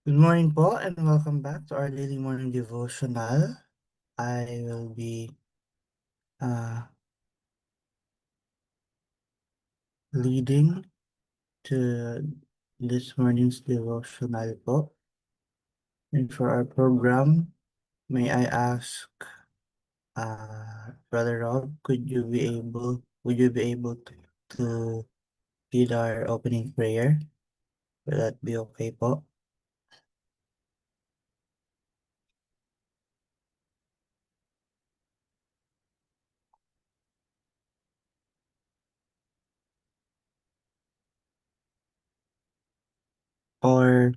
Good morning po and welcome back to our daily morning devotional. I will be uh, leading to this morning's devotional po. And for our program, may I ask Brother Rob, would you be able to lead our opening prayer? Will that be okay po? Or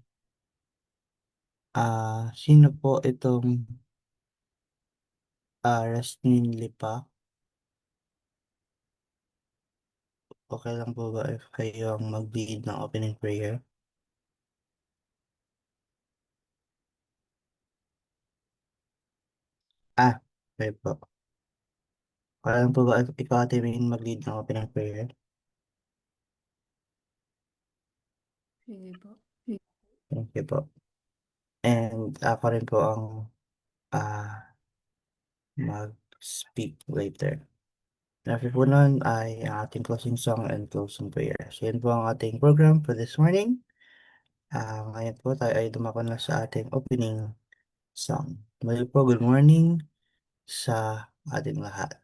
sino po itong Rasmin Lipa? Okay lang po ba if kayo ang mag-lead ng opening prayer? Okay po. Okay lang po ba if ikaw ate Main mag-lead ng opening prayer? Sige po. Thank you po. And ako rin po ang mag-speak later. After po nun ay ang ating closing song and closing prayer. So yun po ang ating program for this morning. Ngayon po tayo ay dumako na sa ating opening song. Muli po, good morning sa ating lahat.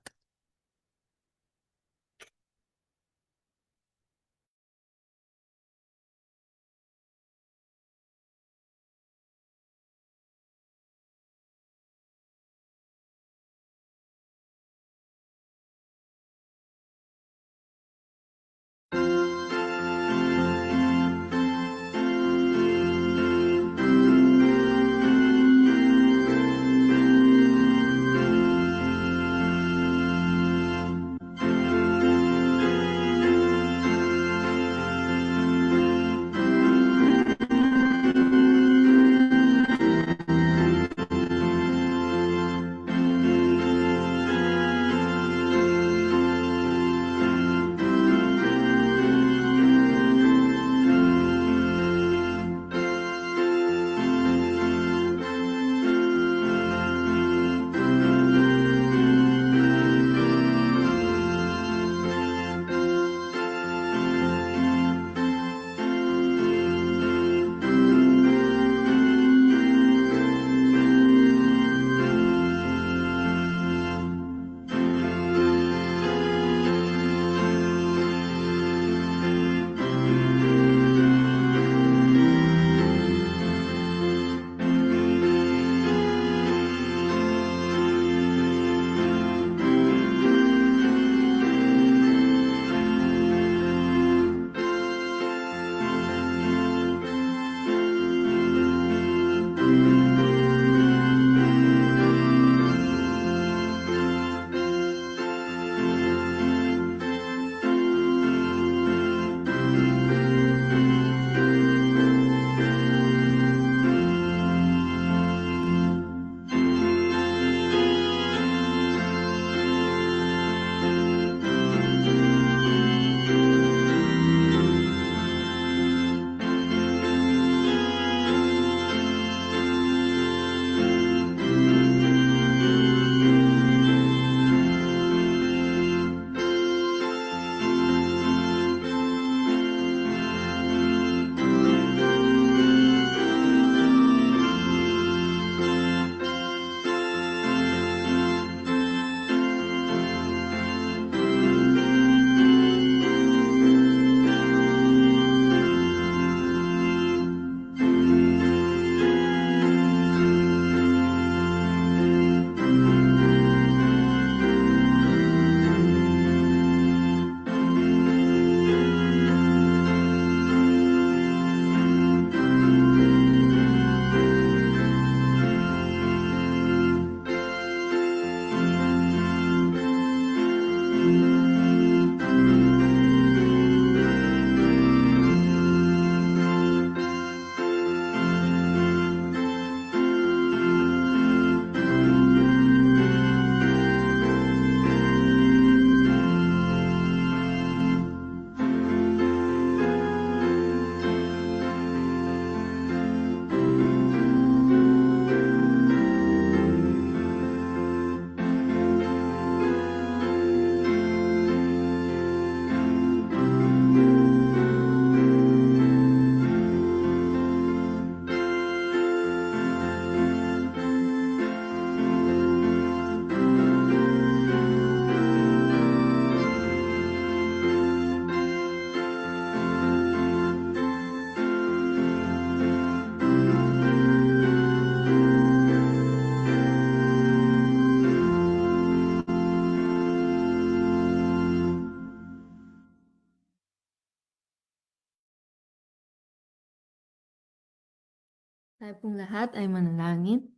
Tayo pong lahat ay manalangin.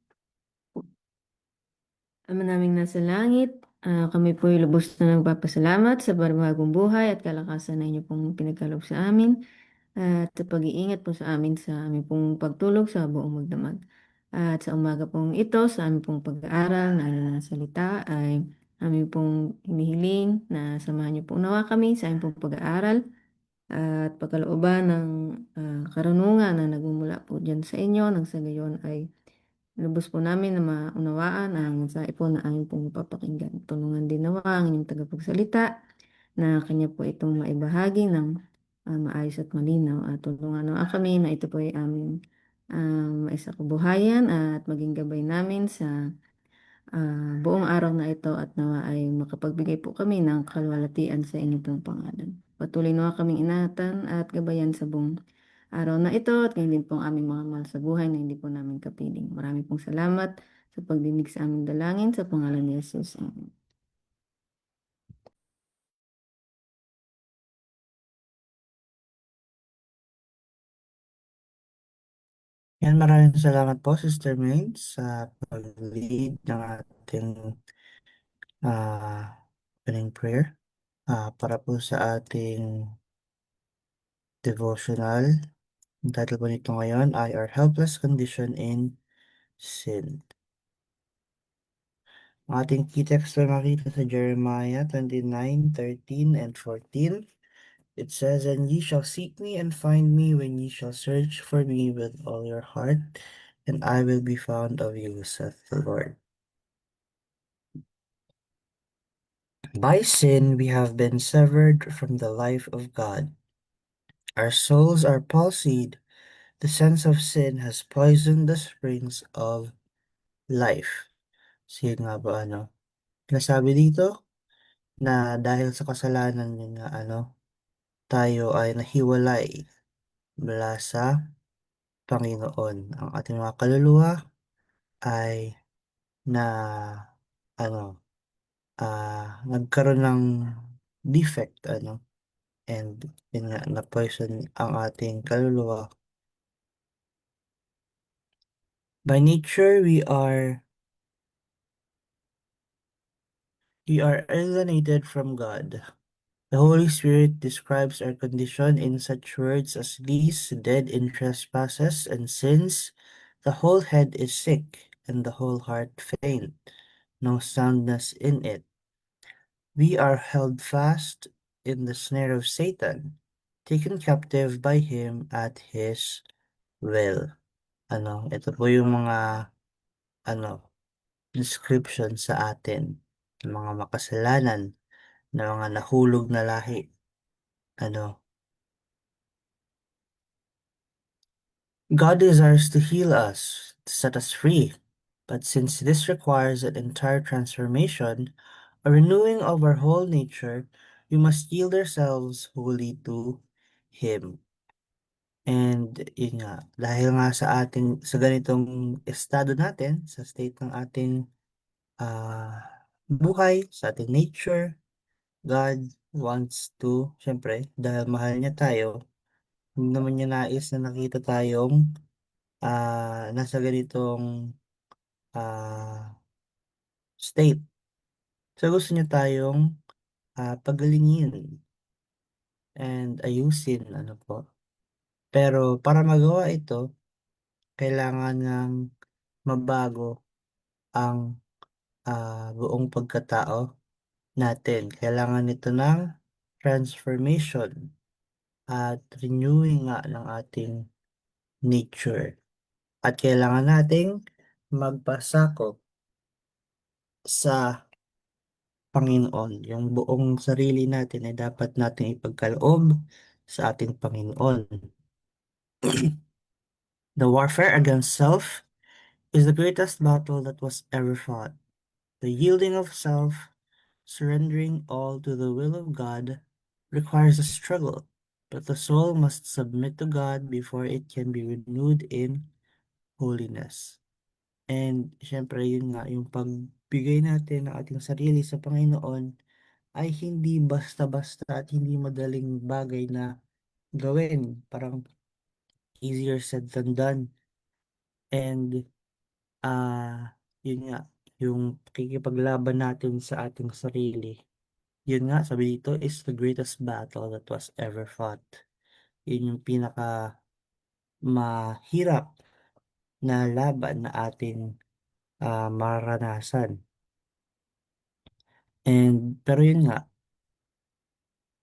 Ama naming nasa langit, kami po ay lubos na nagpapasalamat sa bagong buhay at kalakasan na inyo pong pinagkaloob sa amin at sa pag-iingat po sa amin sa aming pong pagtulog sa buong magdamag. At sa umaga pong ito, sa aming pong pag-aaral na inyong salita ay aming pong hinihiling na samahan niyo po nawa kami sa aming pong pag-aaral at pagkalooban ng karunungan na nagmumula po dyan sa inyo nang sa gayon ay lubos po namin na maunawaan ang mensahe po na aming pong papakinggan. Tulungan din nawa ang inyong tagapagsalita na kanya po itong maibahagi ng maayos at malinaw. At tulungan nawa kami na ito po ay aming maisakabuhayan at maging gabay namin sa buong araw na ito at nawa ay makapagbigay po kami ng kalwalatian sa inyong pong pangalan. Patuloy nawa kaming inatan at gabayan sa buong araw na ito at ngayon din pong aming mga mahal sa buhay na hindi po namin kapiling. Marami pong salamat sa pagdinig sa aming dalangin sa pangalan ni Jesus. Amen. Yan, maraming salamat po, Sister May, sa pag-lead ng ating opening prayer. Para po sa ating devotional, ang title po nito ngayon ay Our Helpless Condition in Sin. Ang ating key text ay makita sa Jeremiah 29:13 and 14. It says, "And ye shall seek me and find me when ye shall search for me with all your heart, and I will be found of you, saith the Lord." By sin we have been severed from the life of God. Our souls are palsied. The sense of sin has poisoned the springs of life. So yun nga ba nasabi dito na dahil sa kasalanan yun nga tayo ay nahiwalay mula sa Panginoon. Ang ating mga kaluluwa ay na ano nagkaroon ng defect and yun nga na poison ang ating kaluluwa. By nature we are alienated from God. The Holy Spirit describes our condition in such words as these: dead in trespasses and sins, the whole head is sick, and the whole heart faint, no soundness in it. We are held fast in the snare of Satan, taken captive by him at his will. Ito po yung mga ano, description sa atin ng mga makasalanan, ng mga nahulog na lahi. God desires to heal us, to set us free, but since this requires an entire transformation, a renewing of our whole nature, we must yield ourselves wholly to Him. And yun nga, dahil nga sa ganitong estado natin, sa state ng ating buhay, sa ating nature, God wants to, syempre, dahil mahal niya tayo, hindi naman niya nais na nakita tayong nasa ganitong state. So gusto niya tayong pagalingin and ayusin, po. Pero para magawa ito, kailangan ng mabago ang buong pagkatao natin. Kailangan nito ng transformation at renewing nga ng ating nature. At kailangan nating magpasakop sa Panginoon. Yung buong sarili natin ay dapat nating ipagkaloob sa ating Panginoon. The warfare against self is the greatest battle that was ever fought. The yielding of self, surrendering all to the will of God, requires a struggle, but the soul must submit to God before it can be renewed in holiness. And syempre yun nga, yung pagbigay natin ng ating sarili sa Panginoon ay hindi basta-basta at hindi madaling bagay na gawin. Parang easier said than done. And yun nga, yung pakikipaglaban natin sa ating sarili. Yun nga, sabi dito, is the greatest battle that was ever fought. Yun yung pinaka mahirap na laban na ating mararanasan. Pero yun nga,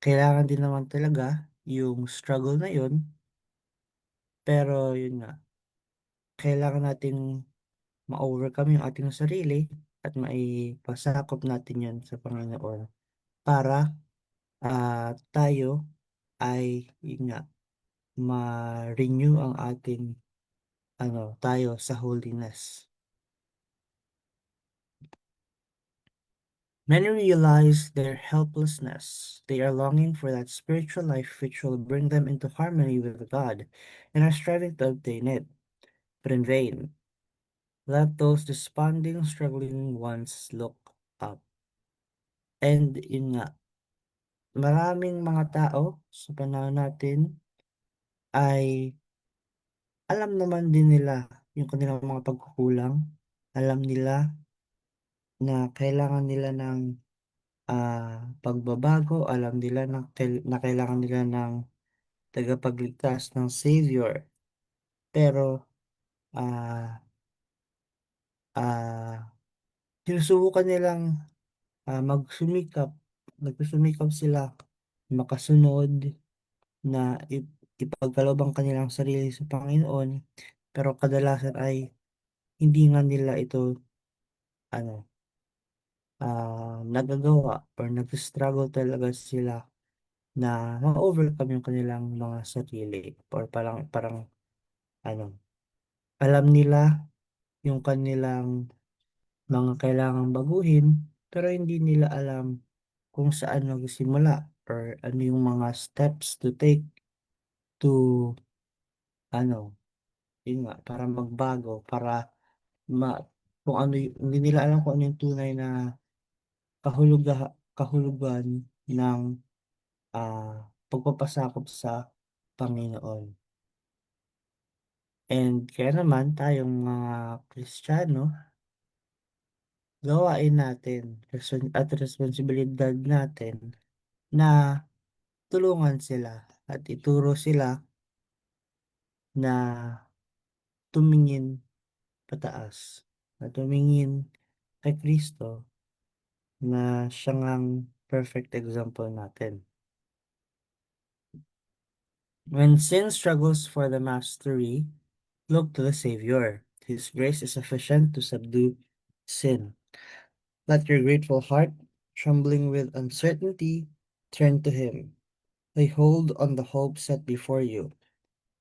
kailangan din naman talaga yung struggle na yun. Pero yun nga, kailangan nating ma-overcome yung ating sarili at maipasakop natin yun sa Panginoon para tayo ay yun nga, ma-renew ang ating tayo sa holiness. Many realize their helplessness. They are longing for that spiritual life which will bring them into harmony with God and are striving to obtain it, but in vain. Let those desponding, struggling ones look up. And yun nga, maraming mga tao sa panahon natin ay alam naman din nila yung kanilang mga pagkukulang. Alam nila na kailangan nila ng pagbabago. Alam nila na kailangan nila ng tagapagligtas ng Savior. Pero ah ah sinusubukan nilang magsumikap. Nagsusumikap sila makasunod na ipagkaloob ang kanilang sarili sa Panginoon. Pero kadalasan ay hindi nga nila ito ano nagagawa or nag-struggle talaga sila na ma-overcome yung kanilang mga sarili or parang parang ano alam nila yung kanilang mga kailangang baguhin pero hindi nila alam kung saan magsimula or ano yung mga steps to take to ano yun nga para magbago para ma kung ano hindi nila alam kung ano yung tunay na kahulugan ng pagpapasakop sa Panginoon. And kaya naman tayong mga Kristiyano, gawain natin at responsibilidad natin na tulungan sila at ituro sila na tumingin pataas, na tumingin kay Kristo na siya ngang perfect example natin. When sin struggles for the mastery, look to the Savior. His grace is sufficient to subdue sin. Let your grateful heart, trembling with uncertainty, turn to Him. Lay hold on the hope set before you.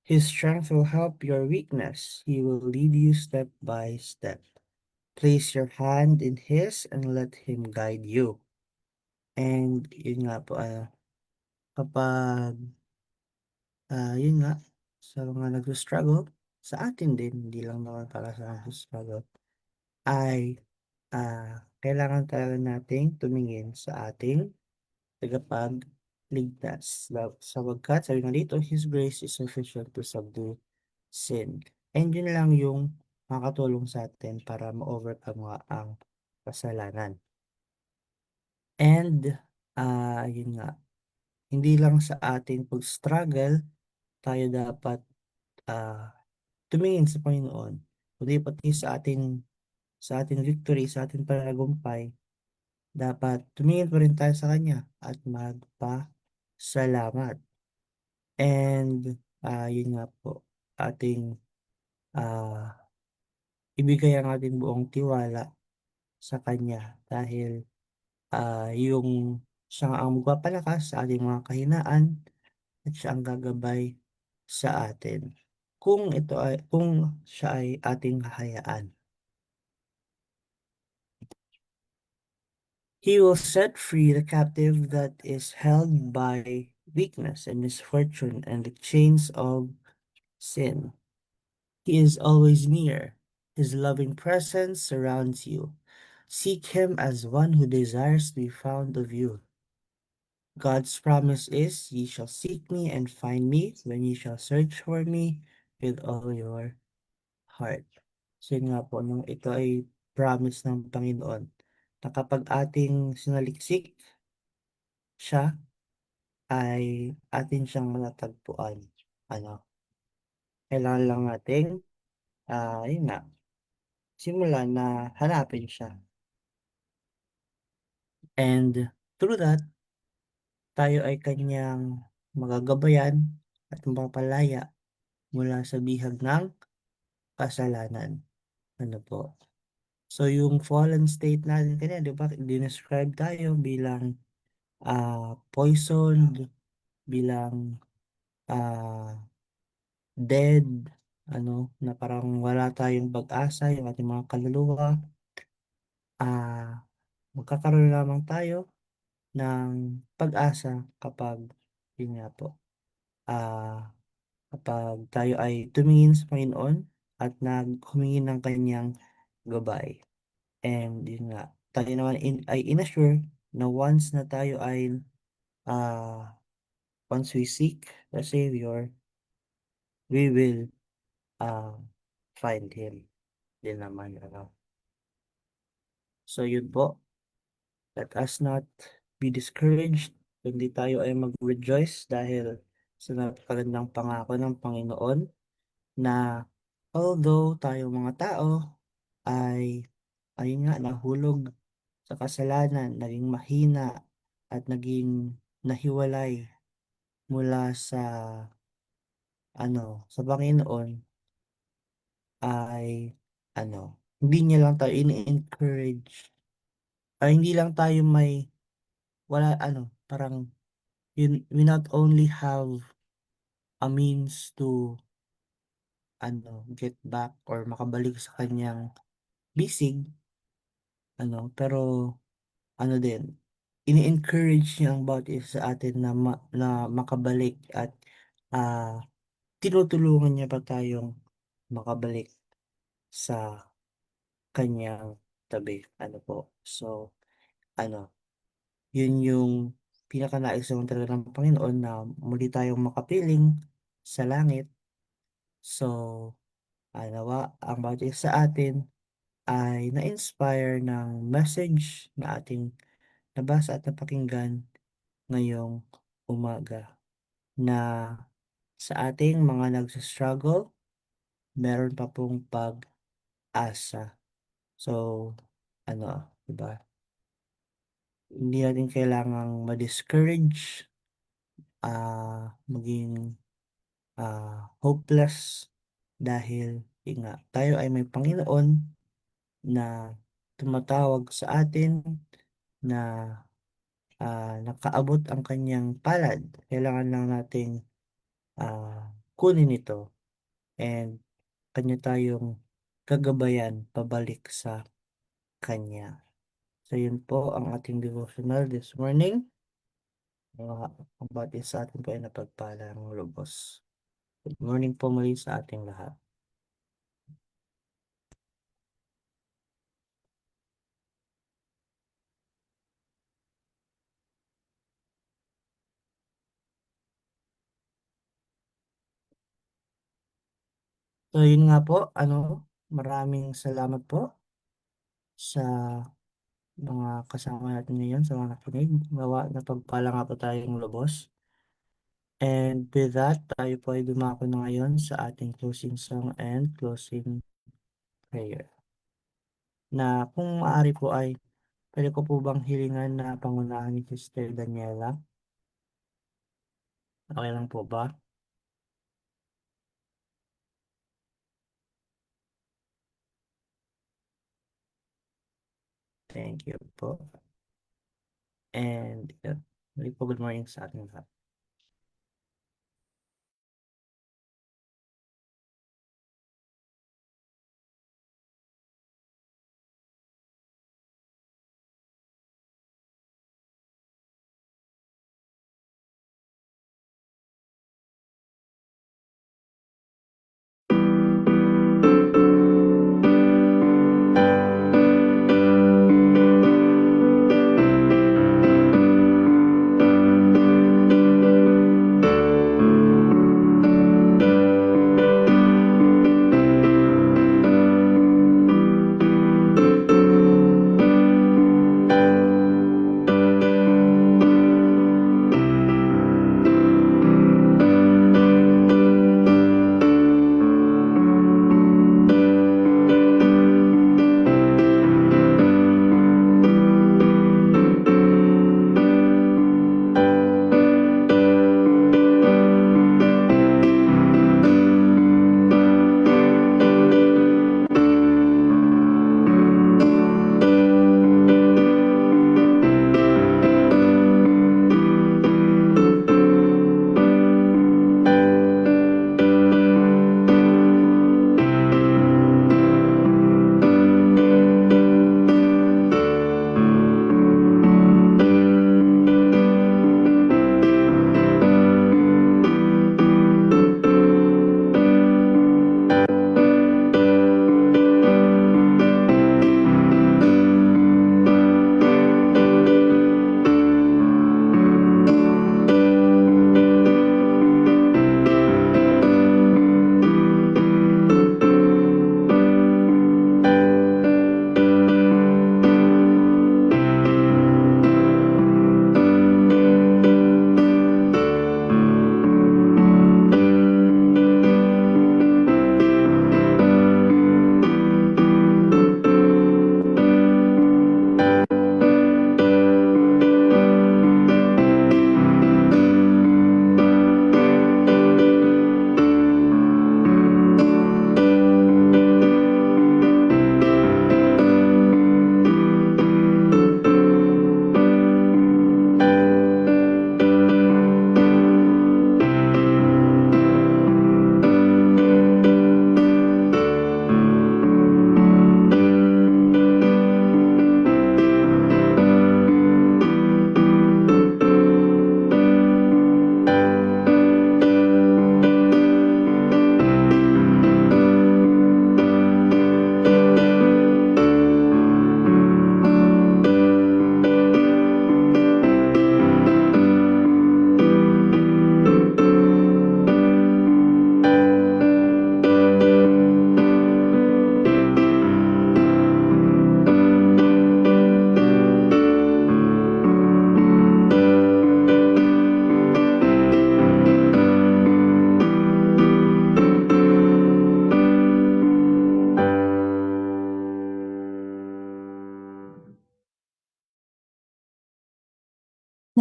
His strength will help your weakness. He will lead you step by step. Place your hand in His and let Him guide you. And yun nga po, kapag yun nga, sa mga nag-struggle, sa atin din, hindi lang naman para sa nag-struggle, ay kailangan talaga nating tumingin sa ating tagapagligtas. Sapagkat, sabi nga dito, His grace is sufficient to subdue sin. And yun lang yung makakatulong sa atin para ma-overcome nga ang kasalanan. And, yun nga, hindi lang sa ating pag-struggle, tayo dapat tumingin sa Panginoon, kundi pati sa ating victory, sa ating pananagumpay, dapat tumingin pa rin tayo sa Kanya at magpasalamat. And yun nga po, ating ah, ibigay ang ating buong tiwala sa Kanya dahil yung siya ang magpapalakas sa ating mga kahinaan at siya ang gagabay sa atin kung siya ay ating hahayaan. He will set free the captive that is held by weakness and misfortune and the chains of sin. He is always near. His loving presence surrounds you. Seek him as one who desires to be found of you. God's promise is, Ye shall seek me and find me when ye shall search for me with all your heart. So yun nga po, nung ito ay promise ng Panginoon na kapag ating sinaliksik siya, ay atin siyang matatagpuan. Ano, kailangan lang nating, yun nga, simulan na hanapin siya. And through that, tayo ay kanyang magagabayan at mapapalaya mula sa bihag ng kasalanan. Ano po? So yung fallen state natin kanina, di ba, dinescribe tayo bilang poisoned, bilang ah, dead, na parang wala tayong pag-asa, yung ating mga kaluluwa. Magkakaroon lamang tayo ng pag-asa kapag, yun nga po, ah, kapag tayo ay tumingin sa Panginoon at humingi ng kanyang gabay. And yun nga, tayo naman ay inassure na ah, once we seek the Savior, we will uh, find Him din naman. So yun po, let us not be discouraged, kundi tayo ay mag-rejoice dahil sa napakagandang pangako ng Panginoon na although tayo mga tao ay ayun nga nahulog sa kasalanan, naging mahina at naging nahiwalay mula sa Panginoon ay hindi niya lang tayo ini-encourage ay hindi lang tayo parang we not only have a means to get back or makabalik sa kanyang bisig, pero din, ini-encourage niya ang bawat isa sa atin na makabalik at ah, tinutulungan niya pa tayong makabalik sa kanyang tabi. So, ano, yun yung pinakanais naman talaga ng Panginoon na muli tayong makapiling sa langit. So, nawa ang bawat isa sa atin ay na-inspire ng message na ating nabasa at napakinggan ngayong umaga na sa ating mga nagsastruggle, meron pa pong pag-asa. So, diba? Hindi natin kailangang ma-discourage, maging hopeless dahil tayo ay may Panginoon na tumatawag sa atin na nakaabot ang kanyang palad. Kailangan lang nating kunin ito and kanya tayong kagabayan pabalik sa kanya. So yun po ang ating devotional this morning. Ang bawat isa sa atin po ay napagpala ng lubos. Good morning po muli sa ating lahat. So yun nga po, maraming salamat po sa mga kasama natin ngayon, sa mga nakinig. Nawa napagpala nga po tayong lubos. And with that, tayo po ay dumako na ngayon sa ating closing song and closing prayer. Na kung maaari po ay pwede ko po bang hilingan na pangunahan ni Sister Daniela? Okay lang po ba? Thank you po. And muli po good morning sa ating lahat.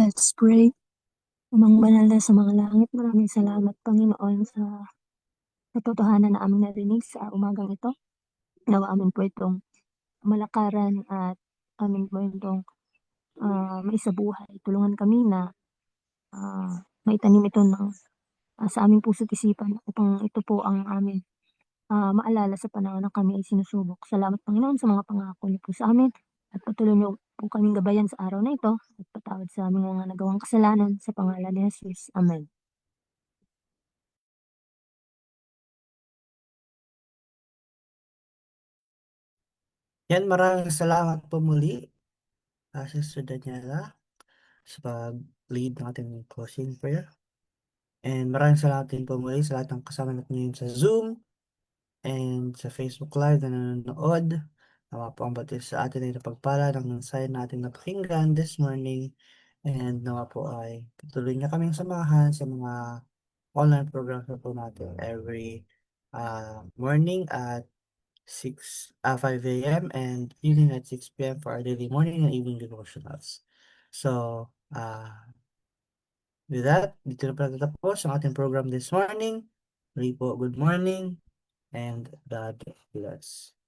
Let's pray. Amang banal na sa mga langit, maraming salamat Panginoon sa katotohanan na aming narinig sa umagang ito. Nawa amin po itong malakaran at amin po itong maisabuhay. Tulungan kami na maitanim ito sa aming puso't isipan upang ito po ang aming maalala sa panahon na kami ay sinusubok. Salamat Panginoon sa mga pangako niyo po sa amin at patuloy niyo po kaming gabayan sa araw na ito at patawad sa aming mga nagawang kasalanan sa pangalan ni Jesus. Amen. Yan, maraming salamat po muli, Sister Daniela, sa pag-lead ng ating closing prayer. And maraming salamat din po muli sa lahat ng kasama natin ngayon sa Zoom and sa Facebook Live na nanonood. Nawa po ang batis sa atin ay napagpala ng mensahe natin napakinggan this morning. And nawa po ay patuloy niya kaming samahan sa mga online programs na po natin every morning at 5 a.m. and evening at 6 p.m. for our daily morning and evening devotionals. So, with that, dito na pala tatapos ang ating program this morning. Muli po, good morning and God bless.